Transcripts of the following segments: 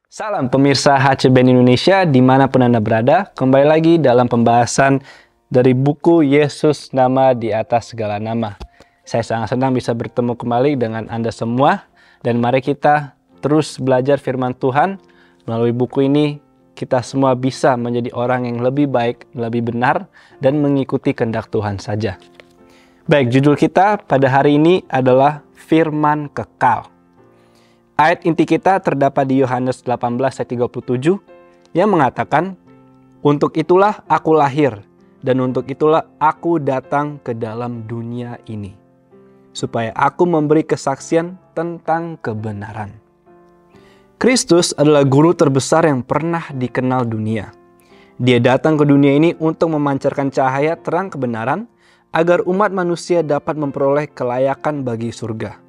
Salam pemirsa HCBN Indonesia dimanapun Anda berada. Kembali lagi dalam pembahasan dari buku Yesus Nama di Atas Segala Nama. Saya sangat senang bisa bertemu kembali dengan Anda semua. Dan mari kita terus belajar firman Tuhan. Melalui buku ini kita semua bisa menjadi orang yang lebih baik, lebih benar, dan mengikuti kehendak Tuhan saja. Baik, judul kita pada hari ini adalah Firman Kekal. Ayat inti kita terdapat di Yohanes 18 ayat 37 yang mengatakan, "Untuk itulah aku lahir dan untuk itulah aku datang ke dalam dunia ini, supaya aku memberi kesaksian tentang kebenaran." Kristus adalah guru terbesar yang pernah dikenal dunia. Dia datang ke dunia ini untuk memancarkan cahaya terang kebenaran agar umat manusia dapat memperoleh kelayakan bagi surga.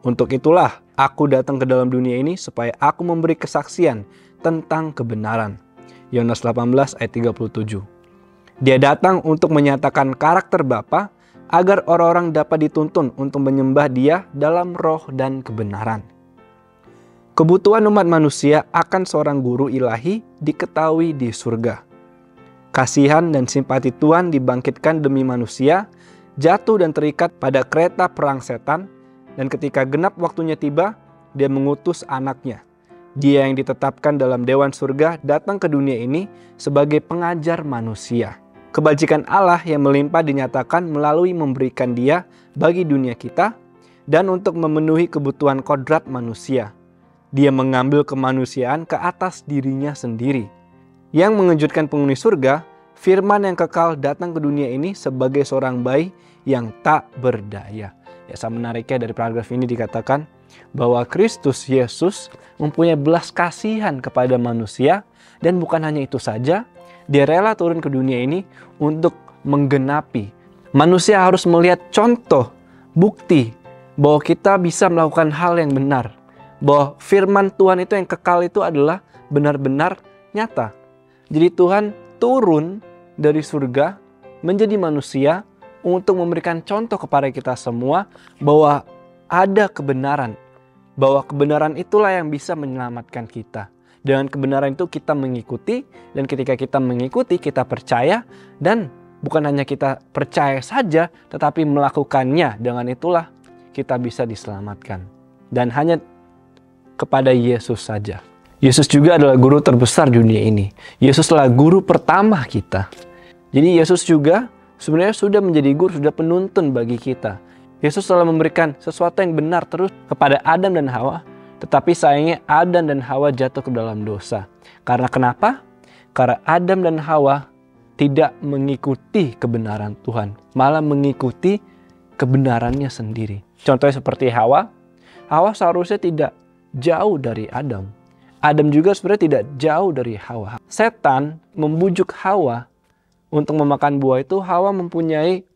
Untuk itulah aku datang ke dalam dunia ini supaya aku memberi kesaksian tentang kebenaran. Yohanes 18 ayat 37. Dia datang untuk menyatakan karakter Bapa agar orang-orang dapat dituntun untuk menyembah Dia dalam roh dan kebenaran. Kebutuhan umat manusia akan seorang guru ilahi diketahui di surga. Kasihan dan simpati Tuhan dibangkitkan demi manusia, jatuh dan terikat pada kereta perang setan. Dan ketika genap waktunya tiba, Dia mengutus anaknya. Dia yang ditetapkan dalam dewan surga datang ke dunia ini sebagai pengajar manusia. Kebajikan Allah yang melimpah dinyatakan melalui memberikan Dia bagi dunia kita dan untuk memenuhi kebutuhan kodrat manusia. Dia mengambil kemanusiaan ke atas dirinya sendiri. Yang mengejutkan penghuni surga, firman yang kekal datang ke dunia ini sebagai seorang bayi yang tak berdaya. Ya, sangat menariknya dari paragraf ini dikatakan bahwa Kristus Yesus mempunyai belas kasihan kepada manusia, dan bukan hanya itu saja, Dia rela turun ke dunia ini untuk menggenapi. Manusia harus melihat contoh, bukti bahwa kita bisa melakukan hal yang benar, bahwa firman Tuhan itu yang kekal itu adalah benar-benar nyata. Jadi Tuhan turun dari surga menjadi manusia untuk memberikan contoh kepada kita semua bahwa ada kebenaran. Bahwa kebenaran itulah yang bisa menyelamatkan kita. Dengan kebenaran itu kita mengikuti, dan ketika kita mengikuti kita percaya, dan bukan hanya kita percaya saja tetapi melakukannya. Dengan itulah kita bisa diselamatkan. Dan hanya kepada Yesus saja. Yesus juga adalah guru terbesar dunia ini. Yesus adalah guru pertama kita. Jadi Yesus juga sebenarnya sudah menjadi guru, sudah penuntun bagi kita. Yesus telah memberikan sesuatu yang benar terus kepada Adam dan Hawa. Tetapi sayangnya Adam dan Hawa jatuh ke dalam dosa. Karena kenapa? Karena Adam dan Hawa tidak mengikuti kebenaran Tuhan. Malah mengikuti kebenarannya sendiri. Contohnya seperti Hawa. Hawa seharusnya tidak jauh dari Adam. Adam juga sebenarnya tidak jauh dari Hawa. Setan membujuk Hawa untuk memakan buah itu. Hawa mempunyai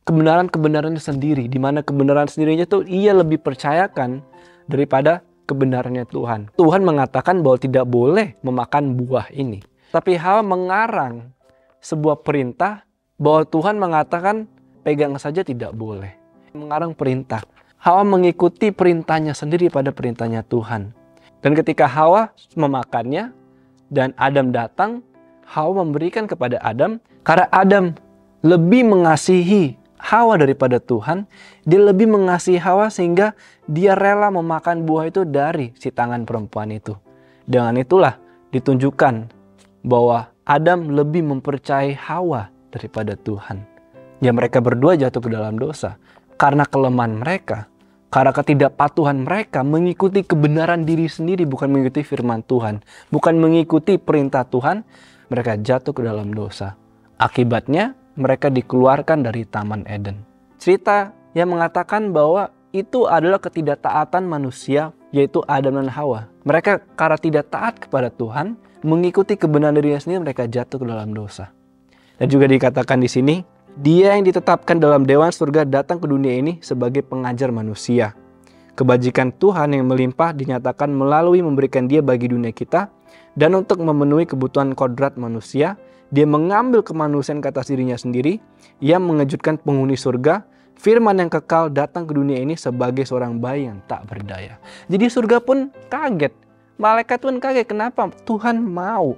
kebenarannya sendiri, di mana kebenaran sendirinya itu ia lebih percayakan daripada kebenarannya Tuhan. Tuhan mengatakan bahwa tidak boleh memakan buah ini. Tapi Hawa mengarang sebuah perintah bahwa Tuhan mengatakan pegang saja tidak boleh. Mengarang perintah. Hawa mengikuti perintahnya sendiri pada perintahnya Tuhan. Dan ketika Hawa memakannya dan Adam datang, Hawa memberikan kepada Adam, karena Adam lebih mengasihi Hawa daripada Tuhan, dia lebih mengasihi Hawa sehingga dia rela memakan buah itu dari si tangan perempuan itu. Dengan itulah ditunjukkan bahwa Adam lebih mempercayai Hawa daripada Tuhan. Ya, mereka berdua jatuh ke dalam dosa karena kelemahan mereka, karena ketidakpatuhan mereka mengikuti kebenaran diri sendiri, bukan mengikuti firman Tuhan, bukan mengikuti perintah Tuhan. Mereka jatuh ke dalam dosa. Akibatnya mereka dikeluarkan dari Taman Eden. Cerita yang mengatakan bahwa itu adalah ketidaktaatan manusia, yaitu Adam dan Hawa. Mereka karena tidak taat kepada Tuhan, mengikuti kebenaran dirinya sendiri, mereka jatuh ke dalam dosa. Dan juga dikatakan di sini, Dia yang ditetapkan dalam dewan surga datang ke dunia ini sebagai pengajar manusia. Kebajikan Tuhan yang melimpah dinyatakan melalui memberikan Dia bagi dunia kita, dan untuk memenuhi kebutuhan kodrat manusia, Dia mengambil kemanusiaan ke atas dirinya sendiri. Ia mengejutkan penghuni surga. Firman yang kekal datang ke dunia ini sebagai seorang bayi yang tak berdaya. Jadi surga pun kaget malaikat pun kaget. Kenapa? Tuhan mau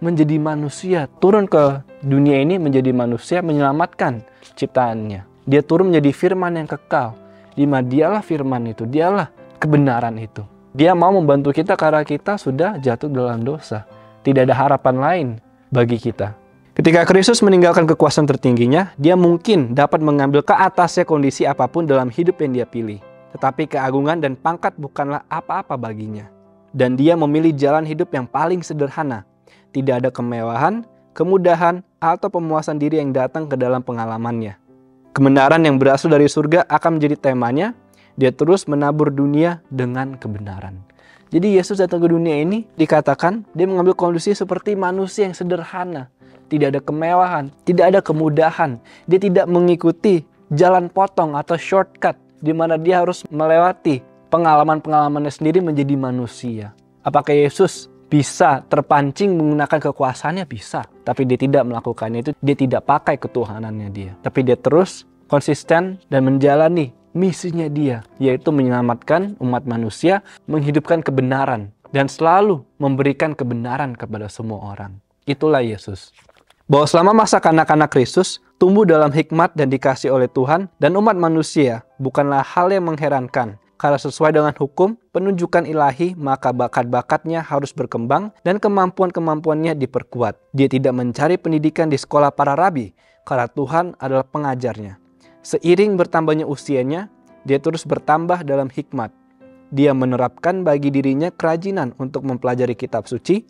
menjadi manusia, turun ke dunia ini menjadi manusia, menyelamatkan ciptaannya. Dia turun menjadi firman yang kekal, di mana dialah firman itu, dialah kebenaran itu. Dia mau membantu kita karena kita sudah jatuh dalam dosa. Tidak ada harapan lain bagi kita. Ketika Kristus meninggalkan kekuasaan tertingginya, dia mungkin dapat mengambil ke atasnya kondisi apapun dalam hidup yang dia pilih. Tetapi keagungan dan pangkat bukanlah apa-apa baginya. Dan dia memilih jalan hidup yang paling sederhana. Tidak ada kemewahan, kemudahan, atau pemuasan diri yang datang ke dalam pengalamannya. Kebenaran yang berasal dari surga akan menjadi temanya. Dia terus menabur dunia dengan kebenaran. Jadi Yesus datang ke dunia ini dikatakan dia mengambil kondisi seperti manusia yang sederhana. Tidak ada kemewahan, tidak ada kemudahan. Dia tidak mengikuti jalan potong atau shortcut di mana dia harus melewati pengalaman-pengalamannya sendiri menjadi manusia. Apakah Yesus bisa terpancing menggunakan kekuasaannya? Bisa. Tapi dia tidak melakukannya itu. Dia tidak pakai ketuhanannya dia. Tapi dia terus konsisten dan menjalani misinya dia. Yaitu menyelamatkan umat manusia, menghidupkan kebenaran. Dan selalu memberikan kebenaran kepada semua orang. Itulah Yesus. Bahwa selama masa kanak-kanak Kristus tumbuh dalam hikmat dan dikasih oleh Tuhan dan umat manusia bukanlah hal yang mengherankan. Karena sesuai dengan hukum penunjukan ilahi, maka bakat-bakatnya harus berkembang dan kemampuan-kemampuannya diperkuat. Dia tidak mencari pendidikan di sekolah para rabi, karena Tuhan adalah pengajarnya. Seiring bertambahnya usianya, dia terus bertambah dalam hikmat. Dia menerapkan bagi dirinya kerajinan untuk mempelajari kitab suci,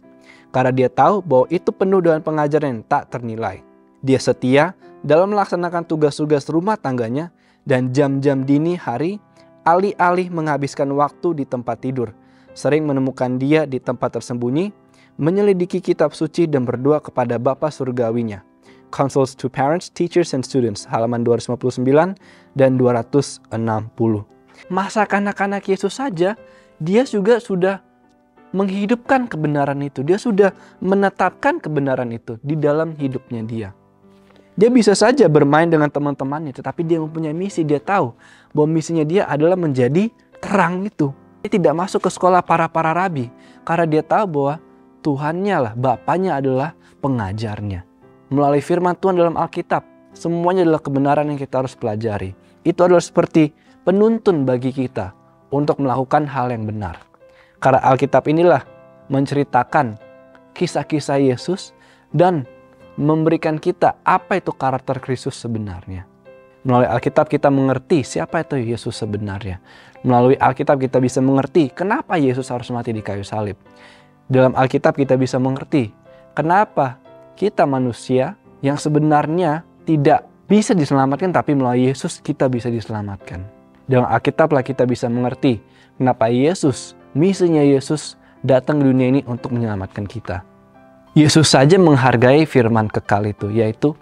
karena dia tahu bahwa itu penuh dengan pengajaran yang tak ternilai. Dia setia dalam melaksanakan tugas-tugas rumah tangganya dan jam-jam dini hari, alih-alih menghabiskan waktu di tempat tidur, sering menemukan dia di tempat tersembunyi, menyelidiki kitab suci dan berdoa kepada Bapa Surgawinya. Counsels to Parents, Teachers, and Students, halaman 259 dan 260. Masa kanak-kanak Yesus saja, dia juga sudah menghidupkan kebenaran itu. Dia sudah menetapkan kebenaran itu di dalam hidupnya dia. Dia bisa saja bermain dengan teman-temannya, tetapi dia mempunyai misi. Dia tahu bahwa misinya dia adalah menjadi terang itu. Dia tidak masuk ke sekolah para rabi, karena dia tahu bahwa Tuhannya lah, Bapaknya adalah pengajarnya. Melalui firman Tuhan dalam Alkitab, semuanya adalah kebenaran yang kita harus pelajari. Itu adalah seperti penuntun bagi kita untuk melakukan hal yang benar. Karena Alkitab inilah menceritakan kisah-kisah Yesus dan memberikan kita apa itu karakter Kristus sebenarnya. Melalui Alkitab kita mengerti siapa itu Yesus sebenarnya. Melalui Alkitab kita bisa mengerti kenapa Yesus harus mati di kayu salib. Dalam Alkitab kita bisa mengerti kenapa kita manusia yang sebenarnya tidak bisa diselamatkan, tapi melalui Yesus kita bisa diselamatkan. Dalam Alkitab lah kita bisa mengerti kenapa Yesus, misinya Yesus datang ke dunia ini untuk menyelamatkan kita. Yesus saja menghargai firman kekal itu, yaitu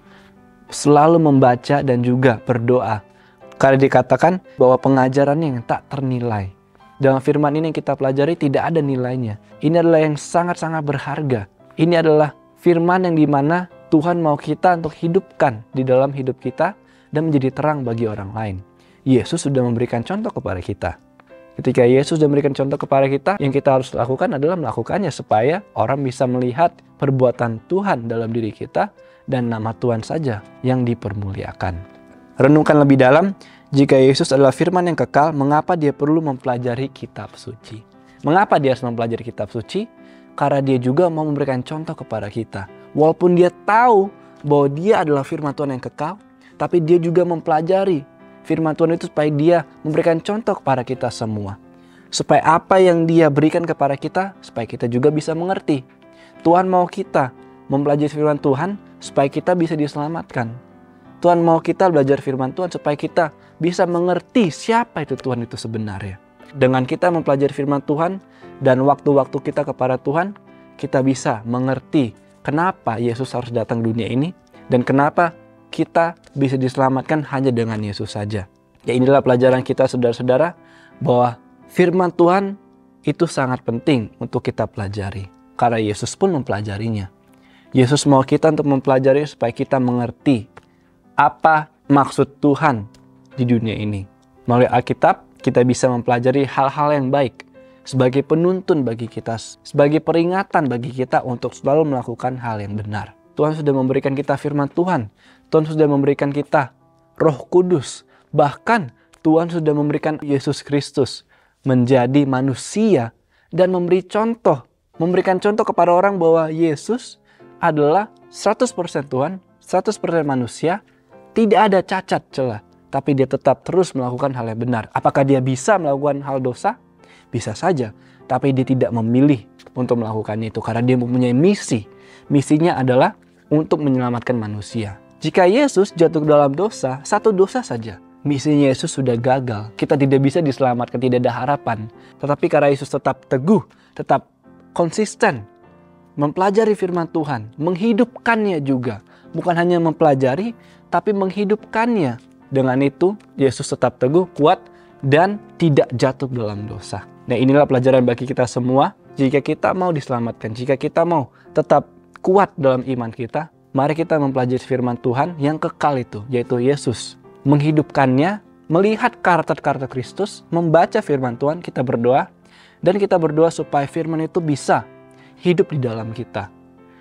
selalu membaca dan juga berdoa. Karena dikatakan bahwa pengajarannya yang tak ternilai. Dalam firman ini yang kita pelajari tidak ada nilainya. Ini adalah yang sangat-sangat berharga. Ini adalah firman yang dimana Tuhan mau kita untuk hidupkan di dalam hidup kita dan menjadi terang bagi orang lain. Yesus sudah memberikan contoh kepada kita. Ketika Yesus sudah memberikan contoh kepada kita, yang kita harus lakukan adalah melakukannya supaya orang bisa melihat perbuatan Tuhan dalam diri kita dan nama Tuhan saja yang dipermuliakan. Renungkan lebih dalam, jika Yesus adalah firman yang kekal, mengapa dia perlu mempelajari kitab suci? Mengapa dia harus mempelajari kitab suci? Karena dia juga mau memberikan contoh kepada kita. Walaupun dia tahu bahwa dia adalah firman Tuhan yang kekal, tapi dia juga mempelajari firman Tuhan itu supaya dia memberikan contoh kepada kita semua. Supaya apa yang dia berikan kepada kita, supaya kita juga bisa mengerti. Tuhan mau kita mempelajari firman Tuhan supaya kita bisa diselamatkan. Tuhan mau kita belajar firman Tuhan supaya kita bisa mengerti siapa itu Tuhan itu sebenarnya. Dengan kita mempelajari firman Tuhan dan waktu-waktu kita kepada Tuhan, kita bisa mengerti kenapa Yesus harus datang ke dunia ini dan kenapa kita bisa diselamatkan hanya dengan Yesus saja. Ya, inilah pelajaran kita saudara-saudara, bahwa firman Tuhan itu sangat penting untuk kita pelajari. Karena Yesus pun mempelajarinya. Yesus mau kita untuk mempelajari supaya kita mengerti apa maksud Tuhan di dunia ini. Melalui Alkitab kita bisa mempelajari hal-hal yang baik. sebagai penuntun bagi kita, sebagai peringatan bagi kita untuk selalu melakukan hal yang benar. Tuhan sudah memberikan kita firman Tuhan. Tuhan sudah memberikan kita Roh Kudus. Bahkan Tuhan sudah memberikan Yesus Kristus menjadi manusia dan memberikan contoh kepada orang bahwa Yesus adalah 100% Tuhan, 100% manusia, tidak ada cacat celah, tapi dia tetap terus melakukan hal yang benar. Apakah dia bisa melakukan hal dosa? Bisa saja, tapi dia tidak memilih untuk melakukan itu karena dia mempunyai misi. Misinya adalah untuk menyelamatkan manusia. Jika Yesus jatuh ke dalam dosa, satu dosa saja, misinya Yesus sudah gagal. Kita tidak bisa diselamatkan, tidak ada harapan. Tetapi karena Yesus tetap teguh, tetap konsisten, mempelajari firman Tuhan, menghidupkannya juga. Bukan hanya mempelajari, tapi menghidupkannya. Dengan itu, Yesus tetap teguh, kuat, dan tidak jatuh dalam dosa. Nah, inilah pelajaran bagi kita semua. Jika kita mau diselamatkan, jika kita mau tetap kuat dalam iman kita, mari kita mempelajari firman Tuhan yang kekal itu, yaitu Yesus. Menghidupkannya, melihat karakter-karakter Kristus, membaca firman Tuhan, kita berdoa, dan kita berdoa supaya firman itu bisa hidup di dalam kita.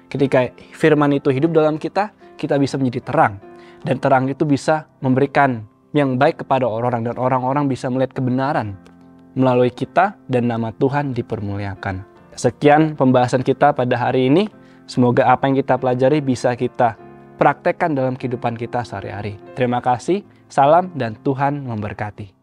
Ketika firman itu hidup dalam kita, kita bisa menjadi terang. Dan terang itu bisa memberikan yang baik kepada orang-orang, dan orang-orang bisa melihat kebenaran melalui kita, dan nama Tuhan dipermuliakan. Sekian pembahasan kita pada hari ini. Semoga apa yang kita pelajari bisa kita praktekkan dalam kehidupan kita sehari-hari. Terima kasih, salam, dan Tuhan memberkati.